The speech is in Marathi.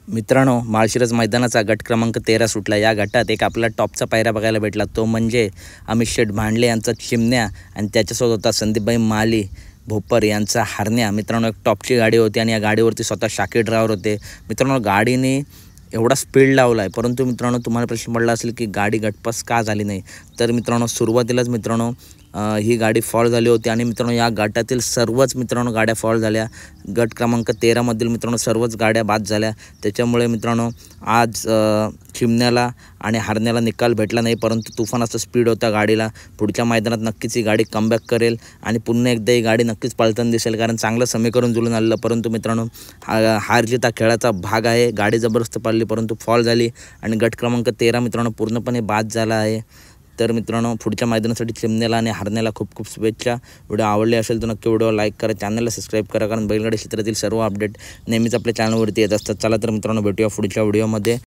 मित्रांनो, माळशिरस मैदानाचा गट क्रमांक 13 सुटला। या गटात एक आपला टॉपचा पायरा बघायला भेटला, तो म्हणजे अमित शेठ भांडले यांचा चिमण्या आणि त्याच्यासोबत होता संदीपभाई माली भोपर यांचा हरण्या। मित्रांनो, एक टॉपची गाडी होती आणि या गाडीवरती स्वतः शाकीर ड्रायव्हर होते। मित्रांनो, गाडीने एवढा स्पीड लावला आहे, परंतु मित्रांनो तुम्हाला प्रश्न पडला असेल की गाडी गटपास का झाली नाही। तर मित्रांनो, सुरुवातीलाच मित्रांनो ही गाडी फॉल झाली होती आणि मित्रांनो या गटातील सर्वच मित्रांनो गाड्या फॉल झाल्या। गट क्रमांक 13 मधील मित्रांनो सर्वच गाड्या बाद झाल्या। त्याच्यामुळे मित्रांनो आज चिमण्याला आणि हरण्याला निकाल भेटला नाही, परंतु तुफानाचा स्पीड होता गाडीला। पुढच्या मैदानात नक्कीच ही गाडी कमबॅक करेल आणि पुन्हा एकदा ही गाडी नक्कीच पळताना दिसेल, कारण चांगलं समीकरण जुळून आलेलं। परंतु मित्रांनो हार जीत हा खेळाचा भाग आहे। गाडी जबरदस्त पळली परंतु फॉल झाली आणि गट क्रमांक 13 मित्रांनो पूर्णपणे बाद झाला आहे। तर मित्रांनो पुढच्या मैदानासाठी चिमण्याला आणि हरण्याला खूप खूप शुभेच्छा। व्हिडिओ आवडले असेल तर नक्की व्हिडिओ लाईक करा, चॅनलला सबस्क्राईब करा, कारण बैलगाडी क्षेत्रातील सर्व अपडेट नेहमीच आपल्या चॅनलवरती येत असतात। चला तर मित्रांनो भेटूया पुढच्या व्हिडिओमध्ये।